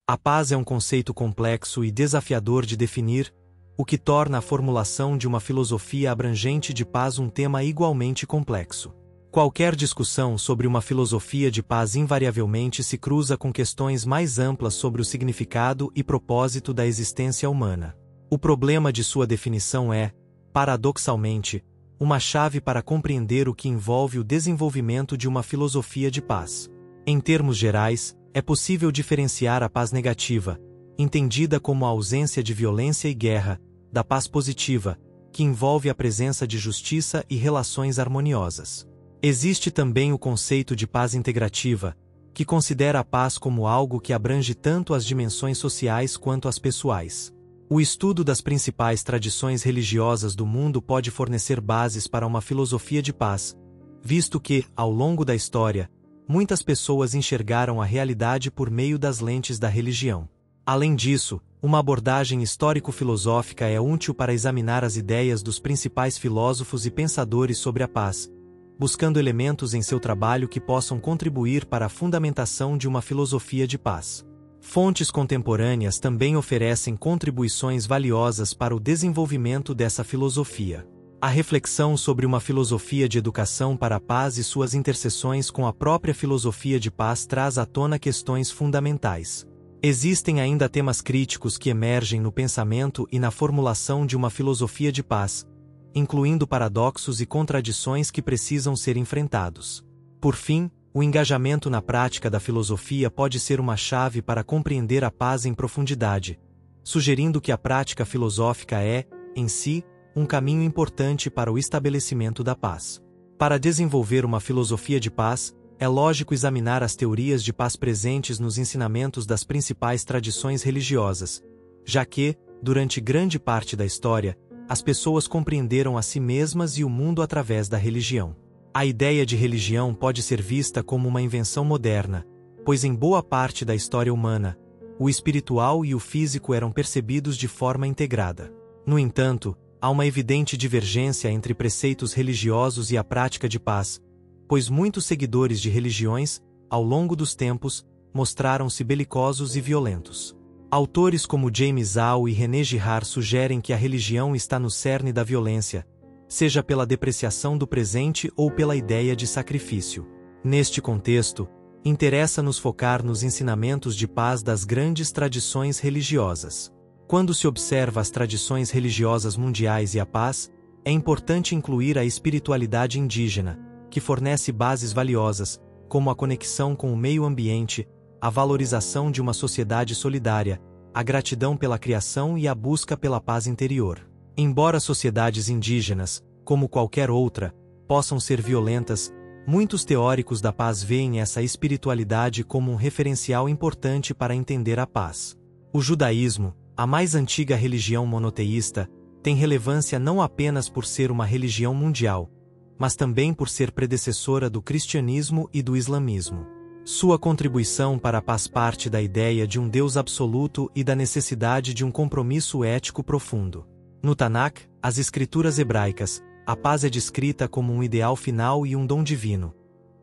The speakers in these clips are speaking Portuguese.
A paz é um conceito complexo e desafiador de definir, o que torna a formulação de uma filosofia abrangente de paz um tema igualmente complexo. Qualquer discussão sobre uma filosofia de paz invariavelmente se cruza com questões mais amplas sobre o significado e propósito da existência humana. O problema de sua definição é, paradoxalmente, uma chave para compreender o que envolve o desenvolvimento de uma filosofia de paz. Em termos gerais, é possível diferenciar a paz negativa, entendida como a ausência de violência e guerra, da paz positiva, que envolve a presença de justiça e relações harmoniosas. Existe também o conceito de paz integrativa, que considera a paz como algo que abrange tanto as dimensões sociais quanto as pessoais. O estudo das principais tradições religiosas do mundo pode fornecer bases para uma filosofia de paz, visto que, ao longo da história, muitas pessoas enxergaram a realidade por meio das lentes da religião. Além disso, uma abordagem histórico-filosófica é útil para examinar as ideias dos principais filósofos e pensadores sobre a paz, buscando elementos em seu trabalho que possam contribuir para a fundamentação de uma filosofia de paz. Fontes contemporâneas também oferecem contribuições valiosas para o desenvolvimento dessa filosofia. A reflexão sobre uma filosofia de educação para a paz e suas interseções com a própria filosofia de paz traz à tona questões fundamentais. Existem ainda temas críticos que emergem no pensamento e na formulação de uma filosofia de paz, incluindo paradoxos e contradições que precisam ser enfrentados. Por fim, o engajamento na prática da filosofia pode ser uma chave para compreender a paz em profundidade, sugerindo que a prática filosófica é, em si, um caminho importante para o estabelecimento da paz. Para desenvolver uma filosofia de paz, é lógico examinar as teorias de paz presentes nos ensinamentos das principais tradições religiosas, já que, durante grande parte da história, as pessoas compreenderam a si mesmas e o mundo através da religião. A ideia de religião pode ser vista como uma invenção moderna, pois em boa parte da história humana, o espiritual e o físico eram percebidos de forma integrada. No entanto, há uma evidente divergência entre preceitos religiosos e a prática de paz, pois muitos seguidores de religiões, ao longo dos tempos, mostraram-se belicosos e violentos. Autores como James All e René Girard sugerem que a religião está no cerne da violência, seja pela depreciação do presente ou pela ideia de sacrifício. Neste contexto, interessa-nos focar nos ensinamentos de paz das grandes tradições religiosas. Quando se observa as tradições religiosas mundiais e a paz, é importante incluir a espiritualidade indígena, que fornece bases valiosas, como a conexão com o meio ambiente, a valorização de uma sociedade solidária, a gratidão pela criação e a busca pela paz interior. Embora sociedades indígenas, como qualquer outra, possam ser violentas, muitos teóricos da paz veem essa espiritualidade como um referencial importante para entender a paz. O judaísmo, a mais antiga religião monoteísta, tem relevância não apenas por ser uma religião mundial, mas também por ser predecessora do cristianismo e do islamismo. Sua contribuição para a paz parte da ideia de um Deus absoluto e da necessidade de um compromisso ético profundo. No Tanakh, as escrituras hebraicas, a paz é descrita como um ideal final e um dom divino.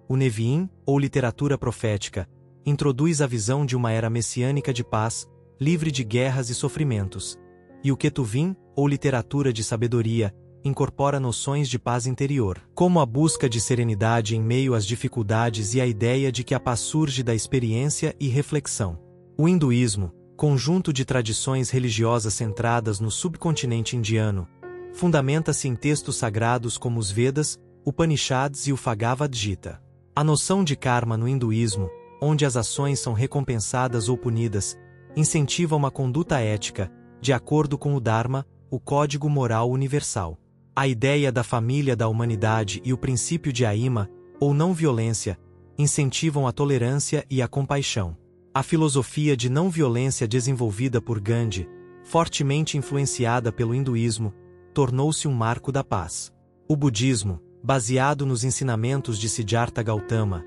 O Neviim, ou literatura profética, introduz a visão de uma era messiânica de paz, livre de guerras e sofrimentos. E o Ketuvim, ou literatura de sabedoria, incorpora noções de paz interior, como a busca de serenidade em meio às dificuldades e a ideia de que a paz surge da experiência e reflexão. O hinduísmo, conjunto de tradições religiosas centradas no subcontinente indiano, fundamenta-se em textos sagrados como os Vedas, Upanishads e o Bhagavad Gita. A noção de karma no hinduísmo, onde as ações são recompensadas ou punidas, incentiva uma conduta ética, de acordo com o Dharma, o código moral universal. A ideia da família da humanidade e o princípio de Ahimsa, ou não violência, incentivam a tolerância e a compaixão. A filosofia de não violência desenvolvida por Gandhi, fortemente influenciada pelo hinduísmo, tornou-se um marco da paz. O budismo, baseado nos ensinamentos de Siddhartha Gautama,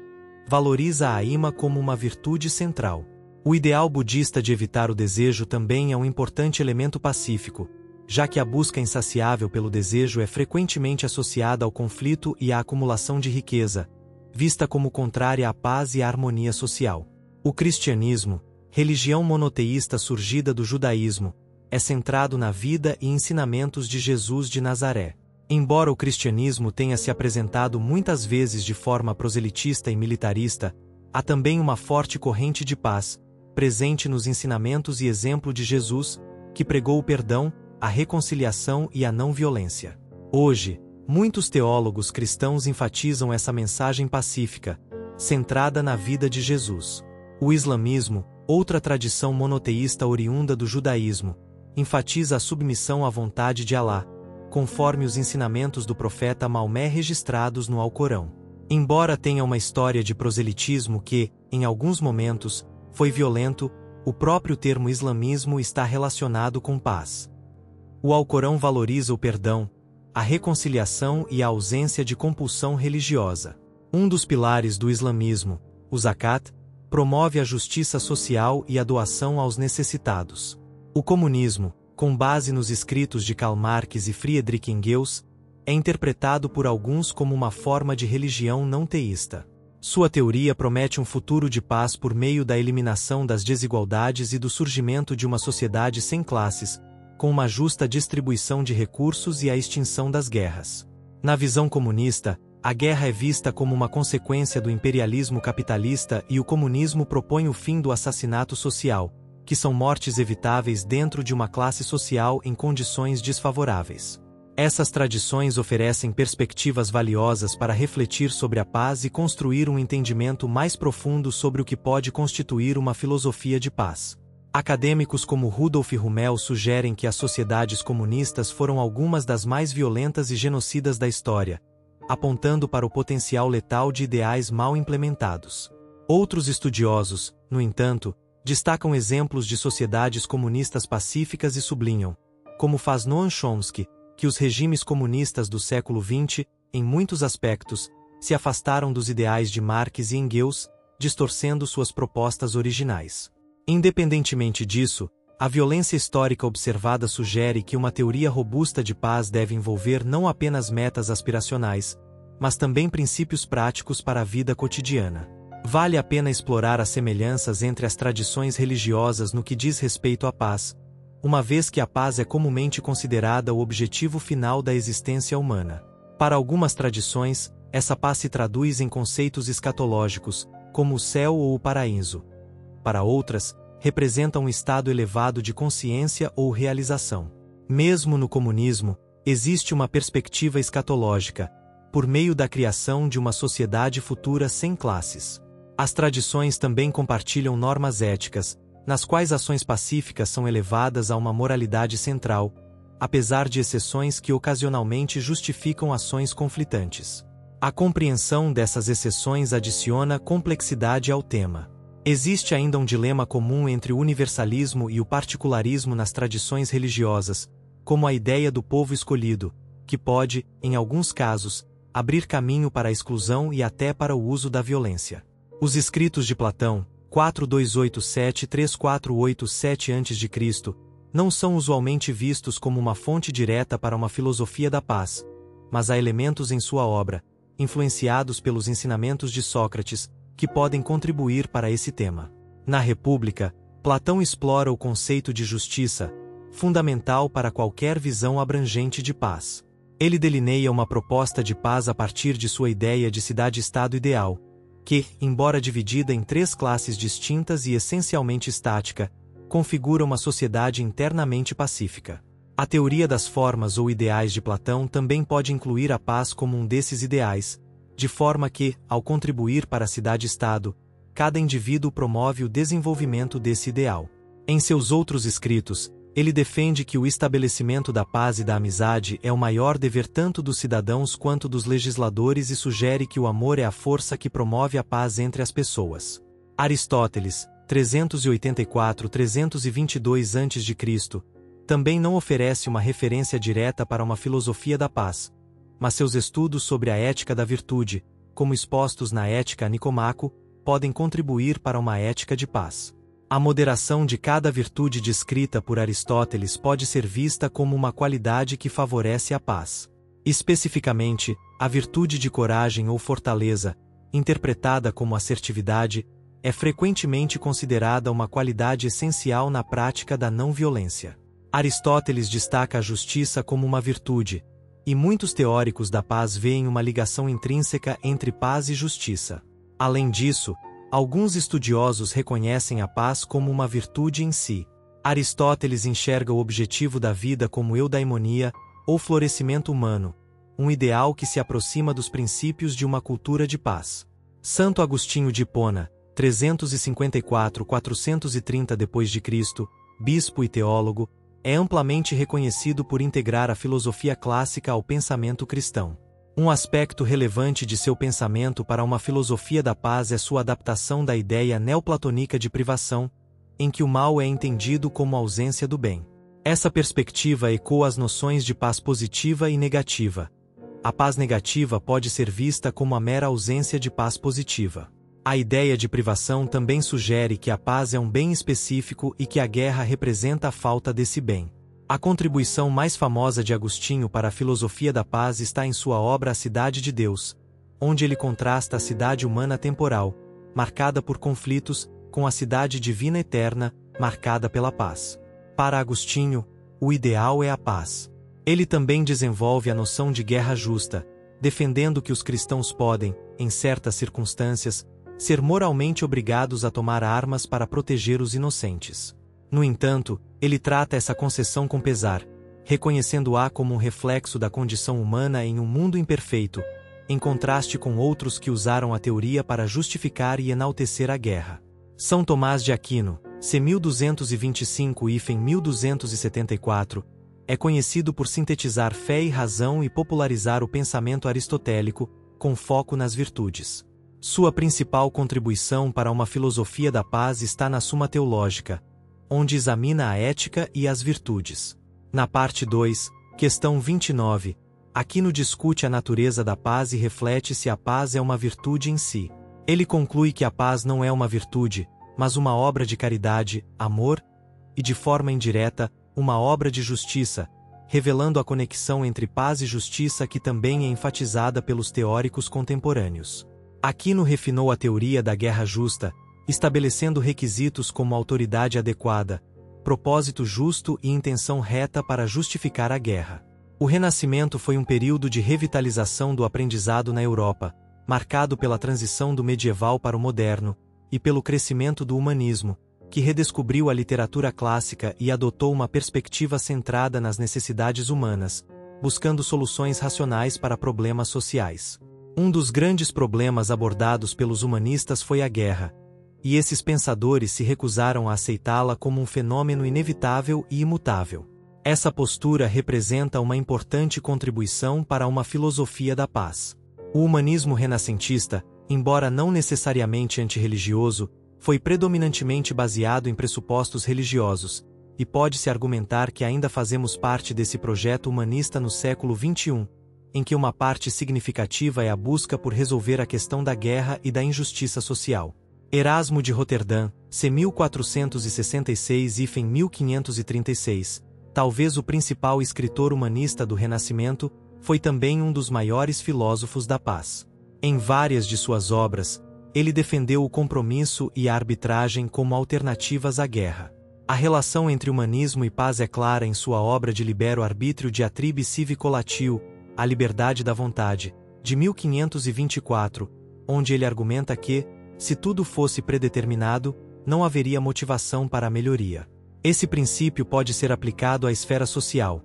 valoriza a Ahimsa como uma virtude central. O ideal budista de evitar o desejo também é um importante elemento pacífico, já que a busca insaciável pelo desejo é frequentemente associada ao conflito e à acumulação de riqueza, vista como contrária à paz e à harmonia social. O cristianismo, religião monoteísta surgida do judaísmo, é centrado na vida e ensinamentos de Jesus de Nazaré. Embora o cristianismo tenha se apresentado muitas vezes de forma proselitista e militarista, há também uma forte corrente de paz, presente nos ensinamentos e exemplo de Jesus, que pregou o perdão, a reconciliação e a não violência. Hoje, muitos teólogos cristãos enfatizam essa mensagem pacífica, centrada na vida de Jesus. O islamismo, outra tradição monoteísta oriunda do judaísmo, enfatiza a submissão à vontade de Alá, conforme os ensinamentos do profeta Maomé registrados no Alcorão. Embora tenha uma história de proselitismo que, em alguns momentos, foi violento, o próprio termo islamismo está relacionado com paz. O Alcorão valoriza o perdão, a reconciliação e a ausência de compulsão religiosa. Um dos pilares do islamismo, o zakat, promove a justiça social e a doação aos necessitados. O comunismo, com base nos escritos de Karl Marx e Friedrich Engels, é interpretado por alguns como uma forma de religião não teísta. Sua teoria promete um futuro de paz por meio da eliminação das desigualdades e do surgimento de uma sociedade sem classes, com uma justa distribuição de recursos e a extinção das guerras. Na visão comunista, a guerra é vista como uma consequência do imperialismo capitalista e o comunismo propõe o fim do assassinato social, que são mortes evitáveis dentro de uma classe social em condições desfavoráveis. Essas tradições oferecem perspectivas valiosas para refletir sobre a paz e construir um entendimento mais profundo sobre o que pode constituir uma filosofia de paz. Acadêmicos como Rudolf Rummel sugerem que as sociedades comunistas foram algumas das mais violentas e genocidas da história, apontando para o potencial letal de ideais mal implementados. Outros estudiosos, no entanto, destacam exemplos de sociedades comunistas pacíficas e sublinham, como faz Noam Chomsky, que os regimes comunistas do século XX, em muitos aspectos, se afastaram dos ideais de Marx e Engels, distorcendo suas propostas originais. Independentemente disso, a violência histórica observada sugere que uma teoria robusta de paz deve envolver não apenas metas aspiracionais, mas também princípios práticos para a vida cotidiana. Vale a pena explorar as semelhanças entre as tradições religiosas no que diz respeito à paz, uma vez que a paz é comumente considerada o objetivo final da existência humana. Para algumas tradições, essa paz se traduz em conceitos escatológicos, como o céu ou o paraíso. Para outras, representa um estado elevado de consciência ou realização. Mesmo no comunismo, existe uma perspectiva escatológica, por meio da criação de uma sociedade futura sem classes. As tradições também compartilham normas éticas, nas quais ações pacíficas são elevadas a uma moralidade central, apesar de exceções que ocasionalmente justificam ações conflitantes. A compreensão dessas exceções adiciona complexidade ao tema. Existe ainda um dilema comum entre o universalismo e o particularismo nas tradições religiosas, como a ideia do povo escolhido, que pode, em alguns casos, abrir caminho para a exclusão e até para o uso da violência. Os escritos de Platão, 4287-3487 a.C., não são usualmente vistos como uma fonte direta para uma filosofia da paz, mas há elementos em sua obra, influenciados pelos ensinamentos de Sócrates, que podem contribuir para esse tema. Na República, Platão explora o conceito de justiça, fundamental para qualquer visão abrangente de paz. Ele delineia uma proposta de paz a partir de sua ideia de cidade-estado ideal, que, embora dividida em três classes distintas e essencialmente estática, configura uma sociedade internamente pacífica. A teoria das formas ou ideais de Platão também pode incluir a paz como um desses ideais, de forma que, ao contribuir para a cidade-estado, cada indivíduo promove o desenvolvimento desse ideal. Em seus outros escritos, ele defende que o estabelecimento da paz e da amizade é o maior dever tanto dos cidadãos quanto dos legisladores e sugere que o amor é a força que promove a paz entre as pessoas. Aristóteles, 384-322 a.C., também não oferece uma referência direta para uma filosofia da paz, mas seus estudos sobre a ética da virtude, como expostos na Ética Nicomaco, podem contribuir para uma ética de paz. A moderação de cada virtude descrita por Aristóteles pode ser vista como uma qualidade que favorece a paz. Especificamente, a virtude de coragem ou fortaleza, interpretada como assertividade, é frequentemente considerada uma qualidade essencial na prática da não-violência. Aristóteles destaca a justiça como uma virtude, e muitos teóricos da paz veem uma ligação intrínseca entre paz e justiça. Além disso, alguns estudiosos reconhecem a paz como uma virtude em si. Aristóteles enxerga o objetivo da vida como eudaimonia, ou florescimento humano, um ideal que se aproxima dos princípios de uma cultura de paz. Santo Agostinho de Hipona, 354-430 d.C., bispo e teólogo, é amplamente reconhecido por integrar a filosofia clássica ao pensamento cristão. Um aspecto relevante de seu pensamento para uma filosofia da paz é sua adaptação da ideia neoplatônica de privação, em que o mal é entendido como ausência do bem. Essa perspectiva ecoa as noções de paz positiva e negativa. A paz negativa pode ser vista como a mera ausência de paz positiva. A ideia de privação também sugere que a paz é um bem específico e que a guerra representa a falta desse bem. A contribuição mais famosa de Agostinho para a filosofia da paz está em sua obra A Cidade de Deus, onde ele contrasta a cidade humana temporal, marcada por conflitos, com a cidade divina eterna, marcada pela paz. Para Agostinho, o ideal é a paz. Ele também desenvolve a noção de guerra justa, defendendo que os cristãos podem, em certas circunstâncias, ser moralmente obrigados a tomar armas para proteger os inocentes. No entanto, ele trata essa concessão com pesar, reconhecendo-a como um reflexo da condição humana em um mundo imperfeito, em contraste com outros que usaram a teoria para justificar e enaltecer a guerra. São Tomás de Aquino, c. 1225 e 1274, é conhecido por sintetizar fé e razão e popularizar o pensamento aristotélico, com foco nas virtudes. Sua principal contribuição para uma filosofia da paz está na Suma Teológica, onde examina a ética e as virtudes. Na parte 2, questão 29, Aquino discute a natureza da paz e reflete se a paz é uma virtude em si. Ele conclui que a paz não é uma virtude, mas uma obra de caridade, amor, e de forma indireta, uma obra de justiça, revelando a conexão entre paz e justiça que também é enfatizada pelos teóricos contemporâneos. Aquino refinou a teoria da guerra justa, estabelecendo requisitos como autoridade adequada, propósito justo e intenção reta para justificar a guerra. O Renascimento foi um período de revitalização do aprendizado na Europa, marcado pela transição do medieval para o moderno, e pelo crescimento do humanismo, que redescobriu a literatura clássica e adotou uma perspectiva centrada nas necessidades humanas, buscando soluções racionais para problemas sociais. Um dos grandes problemas abordados pelos humanistas foi a guerra, e esses pensadores se recusaram a aceitá-la como um fenômeno inevitável e imutável. Essa postura representa uma importante contribuição para uma filosofia da paz. O humanismo renascentista, embora não necessariamente antirreligioso, foi predominantemente baseado em pressupostos religiosos, e pode-se argumentar que ainda fazemos parte desse projeto humanista no século XXI, em que uma parte significativa é a busca por resolver a questão da guerra e da injustiça social. Erasmo de Roterdã, c. 1466 e 1536, talvez o principal escritor humanista do Renascimento, foi também um dos maiores filósofos da paz. Em várias de suas obras, ele defendeu o compromisso e a arbitragem como alternativas à guerra. A relação entre humanismo e paz é clara em sua obra de Libero Arbitrio Diatribe Civico Latio, A Liberdade da Vontade, de 1524, onde ele argumenta que, se tudo fosse predeterminado, não haveria motivação para a melhoria. Esse princípio pode ser aplicado à esfera social.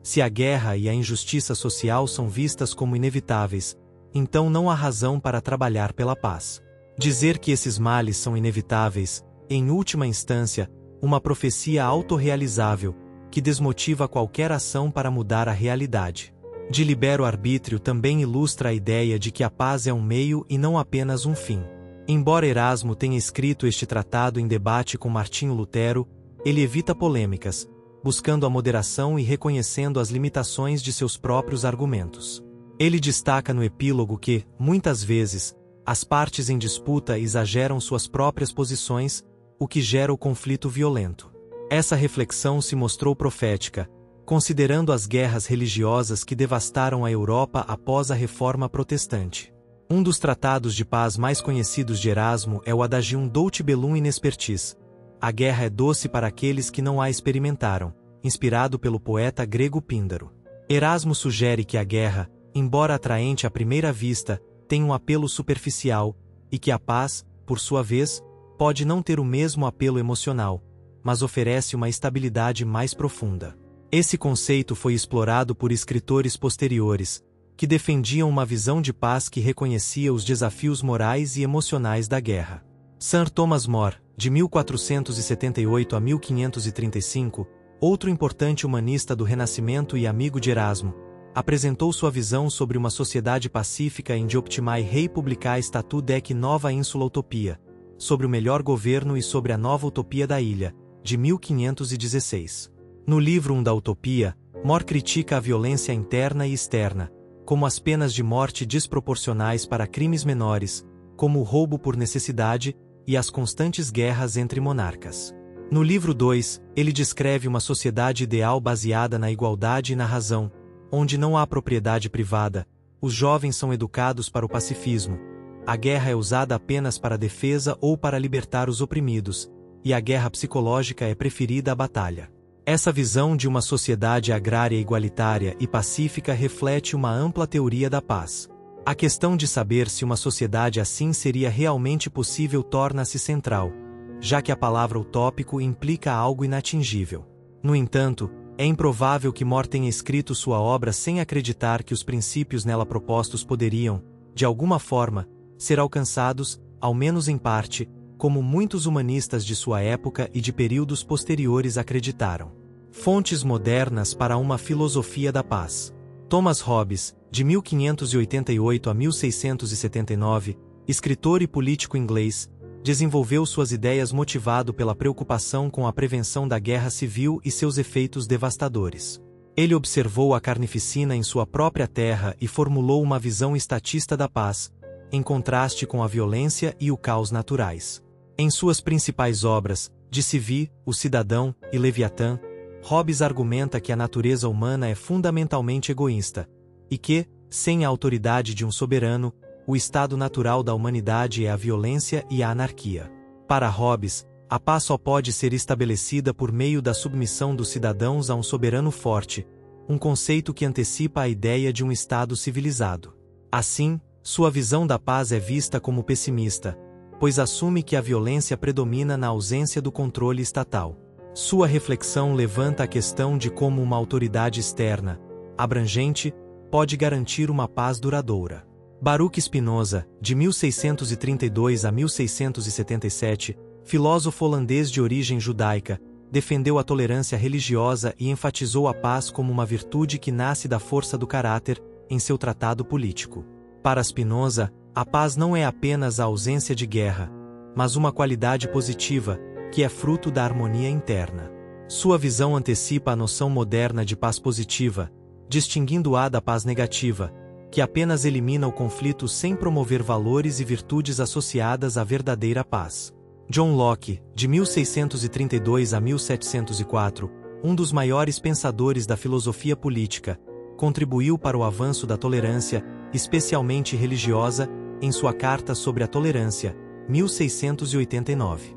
Se a guerra e a injustiça social são vistas como inevitáveis, então não há razão para trabalhar pela paz. Dizer que esses males são inevitáveis, em última instância, uma profecia autorrealizável, que desmotiva qualquer ação para mudar a realidade. De Libero Arbítrio também ilustra a ideia de que a paz é um meio e não apenas um fim. Embora Erasmo tenha escrito este tratado em debate com Martinho Lutero, ele evita polêmicas, buscando a moderação e reconhecendo as limitações de seus próprios argumentos. Ele destaca no epílogo que, muitas vezes, as partes em disputa exageram suas próprias posições, o que gera o conflito violento. Essa reflexão se mostrou profética, considerando as guerras religiosas que devastaram a Europa após a Reforma Protestante. Um dos tratados de paz mais conhecidos de Erasmo é o Adagium Dulci Bellum Inespertis. A guerra é doce para aqueles que não a experimentaram, inspirado pelo poeta grego Píndaro. Erasmo sugere que a guerra, embora atraente à primeira vista, tem um apelo superficial, e que a paz, por sua vez, pode não ter o mesmo apelo emocional, mas oferece uma estabilidade mais profunda. Esse conceito foi explorado por escritores posteriores, que defendiam uma visão de paz que reconhecia os desafios morais e emocionais da guerra. Sir Thomas More, de 1478 a 1535, outro importante humanista do Renascimento e amigo de Erasmo, apresentou sua visão sobre uma sociedade pacífica em De Optimae Rei Publicae Statu Dec Nova Insula Utopia, sobre o melhor governo e sobre a nova utopia da ilha, de 1516. No livro da Utopia, More critica a violência interna e externa, como as penas de morte desproporcionais para crimes menores, como o roubo por necessidade, e as constantes guerras entre monarcas. No livro 2, ele descreve uma sociedade ideal baseada na igualdade e na razão, onde não há propriedade privada, os jovens são educados para o pacifismo, a guerra é usada apenas para a defesa ou para libertar os oprimidos, e a guerra psicológica é preferida à batalha. Essa visão de uma sociedade agrária igualitária e pacífica reflete uma ampla teoria da paz. A questão de saber se uma sociedade assim seria realmente possível torna-se central, já que a palavra utópico implica algo inatingível. No entanto, é improvável que More tenha escrito sua obra sem acreditar que os princípios nela propostos poderiam, de alguma forma, ser alcançados, ao menos em parte, como muitos humanistas de sua época e de períodos posteriores acreditaram. Fontes modernas para uma filosofia da paz. Thomas Hobbes, de 1588 a 1679, escritor e político inglês, desenvolveu suas ideias motivado pela preocupação com a prevenção da guerra civil e seus efeitos devastadores. Ele observou a carnificina em sua própria terra e formulou uma visão estatista da paz, em contraste com a violência e o caos naturais. Em suas principais obras, De Civi, O Cidadão e Leviatã, Hobbes argumenta que a natureza humana é fundamentalmente egoísta, e que, sem a autoridade de um soberano, o estado natural da humanidade é a violência e a anarquia. Para Hobbes, a paz só pode ser estabelecida por meio da submissão dos cidadãos a um soberano forte, um conceito que antecipa a ideia de um estado civilizado. Assim, sua visão da paz é vista como pessimista, pois assume que a violência predomina na ausência do controle estatal. Sua reflexão levanta a questão de como uma autoridade externa, abrangente, pode garantir uma paz duradoura. Baruch Spinoza, de 1632 a 1677, filósofo holandês de origem judaica, defendeu a tolerância religiosa e enfatizou a paz como uma virtude que nasce da força do caráter, em seu tratado político. Para Spinoza, a paz não é apenas a ausência de guerra, mas uma qualidade positiva, que é fruto da harmonia interna. Sua visão antecipa a noção moderna de paz positiva, distinguindo-a da paz negativa, que apenas elimina o conflito sem promover valores e virtudes associadas à verdadeira paz. John Locke, de 1632 a 1704, um dos maiores pensadores da filosofia política, contribuiu para o avanço da tolerância, especialmente religiosa, em sua Carta sobre a Tolerância, 1689.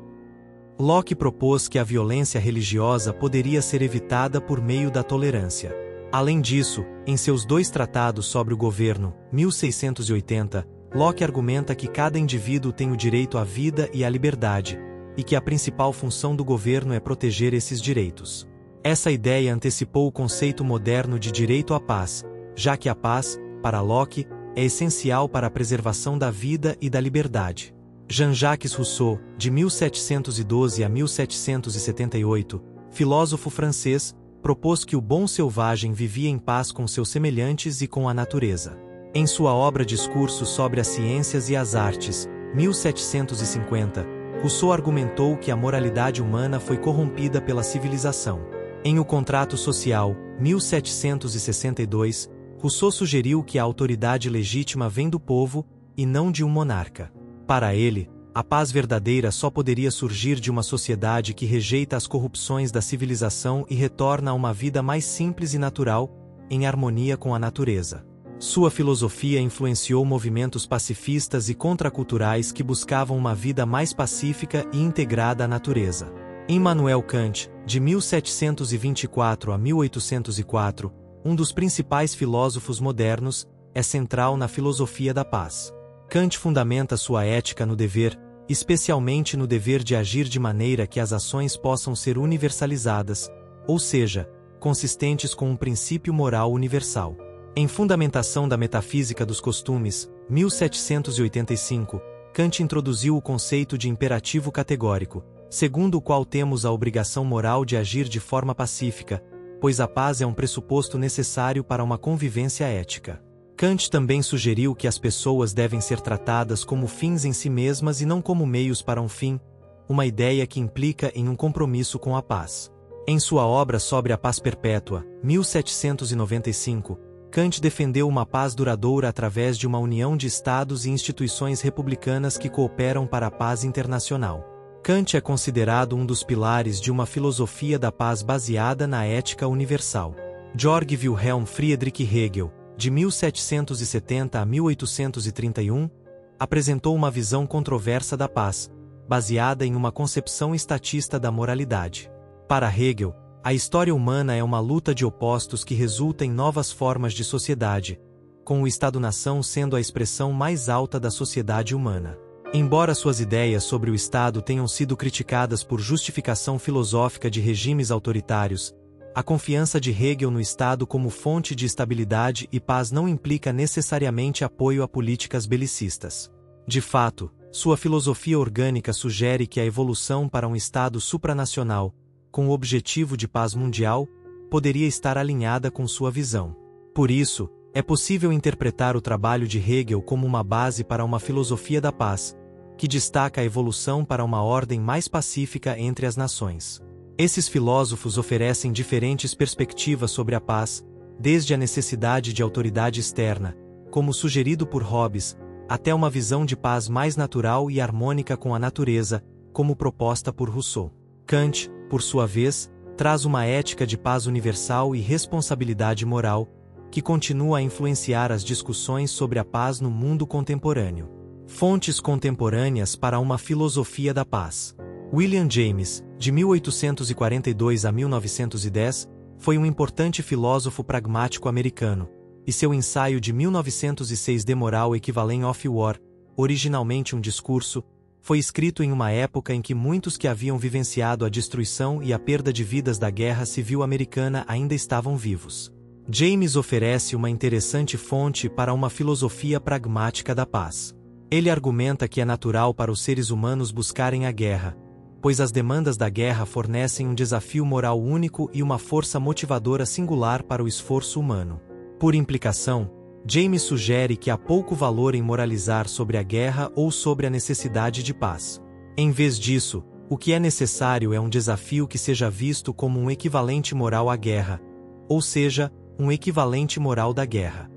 Locke propôs que a violência religiosa poderia ser evitada por meio da tolerância. Além disso, em seus dois tratados sobre o governo, 1680, Locke argumenta que cada indivíduo tem o direito à vida e à liberdade, e que a principal função do governo é proteger esses direitos. Essa ideia antecipou o conceito moderno de direito à paz, já que a paz, para Locke, é essencial para a preservação da vida e da liberdade. Jean-Jacques Rousseau, de 1712 a 1778, filósofo francês, propôs que o bom selvagem vivia em paz com seus semelhantes e com a natureza. Em sua obra Discurso sobre as Ciências e as Artes, 1750, Rousseau argumentou que a moralidade humana foi corrompida pela civilização. Em O Contrato Social, 1762, Rousseau sugeriu que a autoridade legítima vem do povo, e não de um monarca. Para ele, a paz verdadeira só poderia surgir de uma sociedade que rejeita as corrupções da civilização e retorna a uma vida mais simples e natural, em harmonia com a natureza. Sua filosofia influenciou movimentos pacifistas e contraculturais que buscavam uma vida mais pacífica e integrada à natureza. Immanuel Kant, de 1724 a 1804, um dos principais filósofos modernos, é central na filosofia da paz. Kant fundamenta sua ética no dever, especialmente no dever de agir de maneira que as ações possam ser universalizadas, ou seja, consistentes com um princípio moral universal. Em Fundamentação da Metafísica dos Costumes, 1785, Kant introduziu o conceito de imperativo categórico, segundo o qual temos a obrigação moral de agir de forma pacífica, pois a paz é um pressuposto necessário para uma convivência ética. Kant também sugeriu que as pessoas devem ser tratadas como fins em si mesmas e não como meios para um fim, uma ideia que implica em um compromisso com a paz. Em sua obra sobre a paz perpétua, 1795, Kant defendeu uma paz duradoura através de uma união de estados e instituições republicanas que cooperam para a paz internacional. Kant é considerado um dos pilares de uma filosofia da paz baseada na ética universal. Georg Wilhelm Friedrich Hegel, de 1770 a 1831, apresentou uma visão controversa da paz, baseada em uma concepção estatista da moralidade. Para Hegel, a história humana é uma luta de opostos que resulta em novas formas de sociedade, com o Estado-nação sendo a expressão mais alta da sociedade humana. Embora suas ideias sobre o Estado tenham sido criticadas por justificação filosófica de regimes autoritários, a confiança de Hegel no Estado como fonte de estabilidade e paz não implica necessariamente apoio a políticas belicistas. De fato, sua filosofia orgânica sugere que a evolução para um Estado supranacional, com o objetivo de paz mundial, poderia estar alinhada com sua visão. Por isso, é possível interpretar o trabalho de Hegel como uma base para uma filosofia da paz, que destaca a evolução para uma ordem mais pacífica entre as nações. Esses filósofos oferecem diferentes perspectivas sobre a paz, desde a necessidade de autoridade externa, como sugerido por Hobbes, até uma visão de paz mais natural e harmônica com a natureza, como proposta por Rousseau. Kant, por sua vez, traz uma ética de paz universal e responsabilidade moral, que continua a influenciar as discussões sobre a paz no mundo contemporâneo. Fontes contemporâneas para uma filosofia da paz. William James, de 1842 a 1910, foi um importante filósofo pragmático americano, e seu ensaio de 1906 The Moral Equivalent of War, originalmente um discurso, foi escrito em uma época em que muitos que haviam vivenciado a destruição e a perda de vidas da Guerra Civil Americana ainda estavam vivos. James oferece uma interessante fonte para uma filosofia pragmática da paz. Ele argumenta que é natural para os seres humanos buscarem a guerra, pois as demandas da guerra fornecem um desafio moral único e uma força motivadora singular para o esforço humano. Por implicação, James sugere que há pouco valor em moralizar sobre a guerra ou sobre a necessidade de paz. Em vez disso, o que é necessário é um desafio que seja visto como um equivalente moral à guerra, ou seja, um equivalente moral da guerra.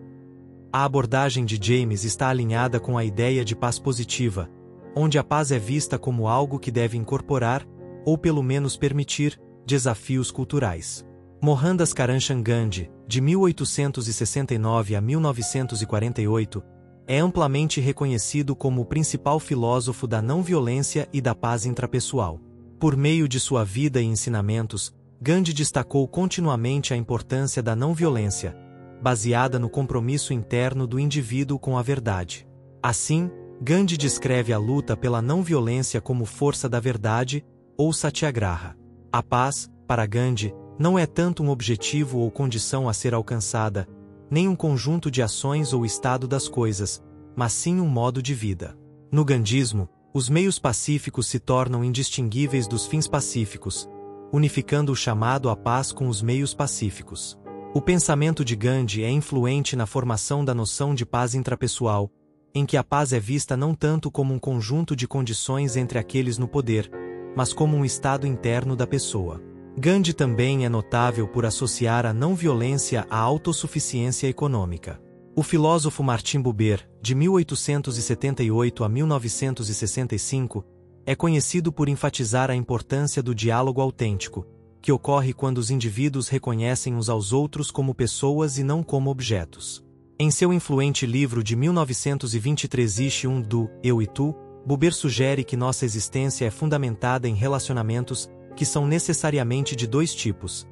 A abordagem de James está alinhada com a ideia de paz positiva, onde a paz é vista como algo que deve incorporar, ou pelo menos permitir, desafios culturais. Mohandas Karamchand Gandhi, de 1869 a 1948, é amplamente reconhecido como o principal filósofo da não-violência e da paz intrapessoal. Por meio de sua vida e ensinamentos, Gandhi destacou continuamente a importância da não-violência, baseada no compromisso interno do indivíduo com a verdade. Assim, Gandhi descreve a luta pela não-violência como força da verdade, ou satyagraha. A paz, para Gandhi, não é tanto um objetivo ou condição a ser alcançada, nem um conjunto de ações ou estado das coisas, mas sim um modo de vida. No gandhismo, os meios pacíficos se tornam indistinguíveis dos fins pacíficos, unificando o chamado à paz com os meios pacíficos. O pensamento de Gandhi é influente na formação da noção de paz intrapessoal, em que a paz é vista não tanto como um conjunto de condições entre aqueles no poder, mas como um estado interno da pessoa. Gandhi também é notável por associar a não-violência à autossuficiência econômica. O filósofo Martin Buber, de 1878 a 1965, é conhecido por enfatizar a importância do diálogo autêntico, que ocorre quando os indivíduos reconhecem uns aos outros como pessoas e não como objetos. Em seu influente livro de 1923 Ishi 1 do Eu e Tu, Buber sugere que nossa existência é fundamentada em relacionamentos que são necessariamente de dois tipos: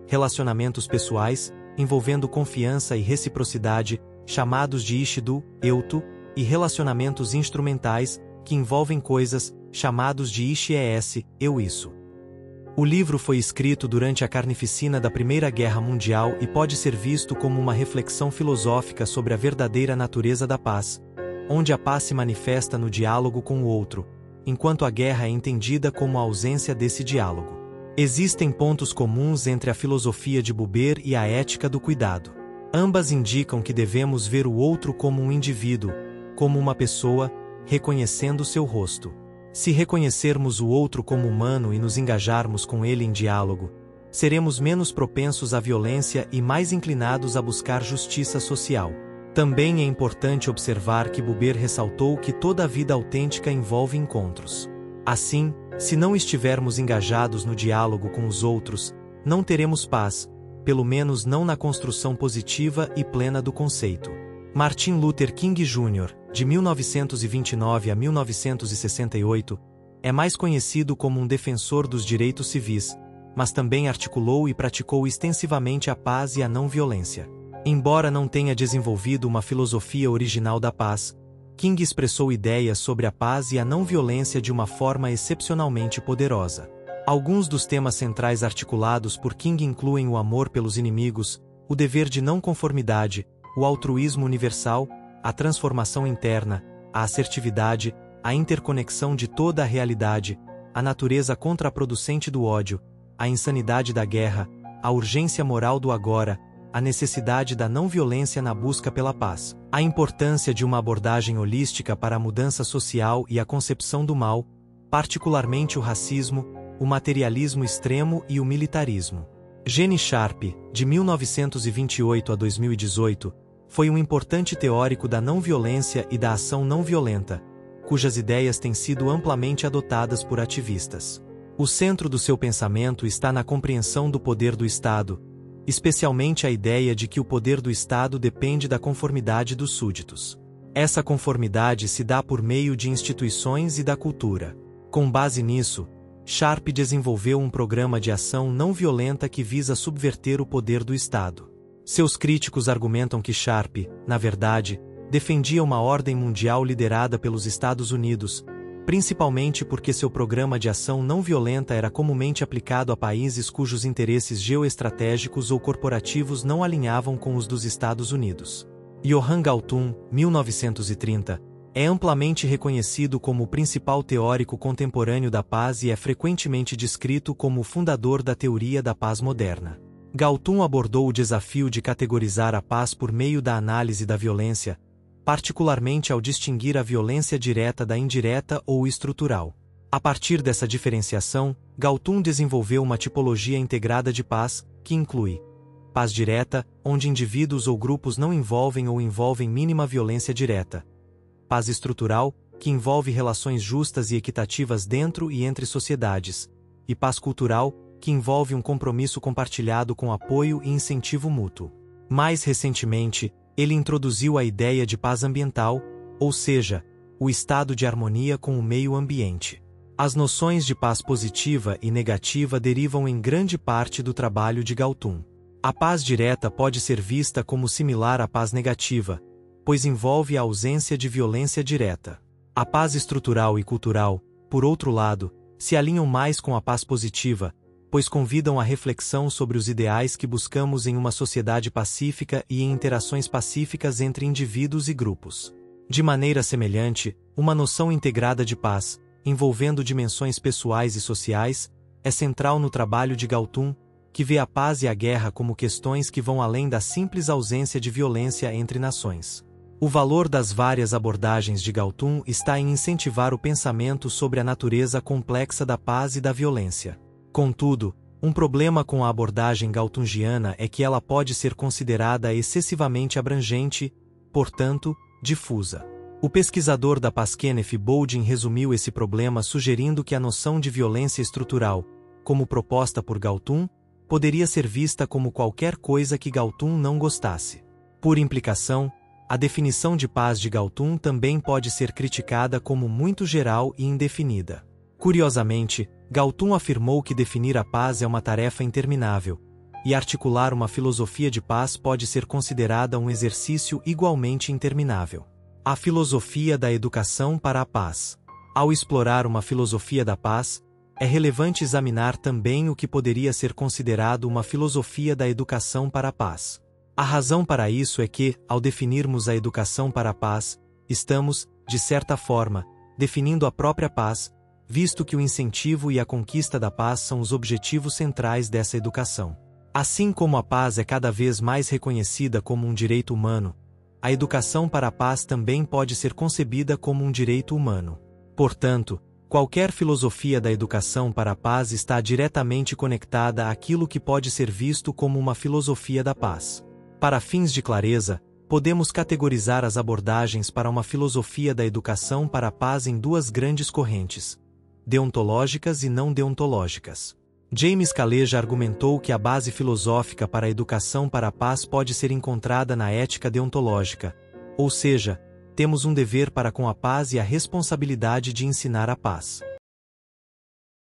relacionamentos pessoais, envolvendo confiança e reciprocidade, chamados de Ishi do Eu Tu, e relacionamentos instrumentais, que envolvem coisas, chamados de Ishi es, Eu isso. O livro foi escrito durante a carnificina da Primeira Guerra Mundial e pode ser visto como uma reflexão filosófica sobre a verdadeira natureza da paz, onde a paz se manifesta no diálogo com o outro, enquanto a guerra é entendida como a ausência desse diálogo. Existem pontos comuns entre a filosofia de Buber e a ética do cuidado. Ambas indicam que devemos ver o outro como um indivíduo, como uma pessoa, reconhecendo seu rosto. Se reconhecermos o outro como humano e nos engajarmos com ele em diálogo, seremos menos propensos à violência e mais inclinados a buscar justiça social. Também é importante observar que Buber ressaltou que toda a vida autêntica envolve encontros. Assim, se não estivermos engajados no diálogo com os outros, não teremos paz, pelo menos não na construção positiva e plena do conceito. Martin Luther King Jr., de 1929 a 1968, é mais conhecido como um defensor dos direitos civis, mas também articulou e praticou extensivamente a paz e a não-violência. Embora não tenha desenvolvido uma filosofia original da paz, King expressou ideias sobre a paz e a não-violência de uma forma excepcionalmente poderosa. Alguns dos temas centrais articulados por King incluem o amor pelos inimigos, o dever de não conformidade, o altruísmo universal, a transformação interna, a assertividade, a interconexão de toda a realidade, a natureza contraproducente do ódio, a insanidade da guerra, a urgência moral do agora, a necessidade da não-violência na busca pela paz, a importância de uma abordagem holística para a mudança social e a concepção do mal, particularmente o racismo, o materialismo extremo e o militarismo. Gene Sharp, de 1928 a 2018, foi um importante teórico da não-violência e da ação não-violenta, cujas ideias têm sido amplamente adotadas por ativistas. O centro do seu pensamento está na compreensão do poder do Estado, especialmente a ideia de que o poder do Estado depende da conformidade dos súditos. Essa conformidade se dá por meio de instituições e da cultura. Com base nisso, Sharp desenvolveu um programa de ação não violenta que visa subverter o poder do Estado. Seus críticos argumentam que Sharp, na verdade, defendia uma ordem mundial liderada pelos Estados Unidos, principalmente porque seu programa de ação não violenta era comumente aplicado a países cujos interesses geoestratégicos ou corporativos não alinhavam com os dos Estados Unidos. Johann Galtung, 1930, é amplamente reconhecido como o principal teórico contemporâneo da paz e é frequentemente descrito como o fundador da teoria da paz moderna. Galtung abordou o desafio de categorizar a paz por meio da análise da violência, particularmente ao distinguir a violência direta da indireta ou estrutural. A partir dessa diferenciação, Galtung desenvolveu uma tipologia integrada de paz, que inclui paz direta, onde indivíduos ou grupos não envolvem ou envolvem mínima violência direta; paz estrutural, que envolve relações justas e equitativas dentro e entre sociedades; e paz cultural, que envolve um compromisso compartilhado com apoio e incentivo mútuo. Mais recentemente, ele introduziu a ideia de paz ambiental, ou seja, o estado de harmonia com o meio ambiente. As noções de paz positiva e negativa derivam em grande parte do trabalho de Galtung. A paz direta pode ser vista como similar à paz negativa, pois envolve a ausência de violência direta. A paz estrutural e cultural, por outro lado, se alinham mais com a paz positiva, pois convidam à reflexão sobre os ideais que buscamos em uma sociedade pacífica e em interações pacíficas entre indivíduos e grupos. De maneira semelhante, uma noção integrada de paz, envolvendo dimensões pessoais e sociais, é central no trabalho de Galtung, que vê a paz e a guerra como questões que vão além da simples ausência de violência entre nações. O valor das várias abordagens de Galtung está em incentivar o pensamento sobre a natureza complexa da paz e da violência. Contudo, um problema com a abordagem galtungiana é que ela pode ser considerada excessivamente abrangente, portanto, difusa. O pesquisador da paz Kenneth Boulding resumiu esse problema sugerindo que a noção de violência estrutural, como proposta por Galtung, poderia ser vista como qualquer coisa que Galtung não gostasse. Por implicação, A definição de paz de Galtung também pode ser criticada como muito geral e indefinida. Curiosamente, Galtung afirmou que definir a paz é uma tarefa interminável, e articular uma filosofia de paz pode ser considerada um exercício igualmente interminável. A filosofia da educação para a paz. Ao explorar uma filosofia da paz, é relevante examinar também o que poderia ser considerado uma filosofia da educação para a paz. A razão para isso é que, ao definirmos a educação para a paz, estamos, de certa forma, definindo a própria paz, visto que o incentivo e a conquista da paz são os objetivos centrais dessa educação. Assim como a paz é cada vez mais reconhecida como um direito humano, a educação para a paz também pode ser concebida como um direito humano. Portanto, qualquer filosofia da educação para a paz está diretamente conectada àquilo que pode ser visto como uma filosofia da paz. Para fins de clareza, podemos categorizar as abordagens para uma filosofia da educação para a paz em duas grandes correntes: deontológicas e não deontológicas. James Caleja argumentou que a base filosófica para a educação para a paz pode ser encontrada na ética deontológica, ou seja, temos um dever para com a paz e a responsabilidade de ensinar a paz.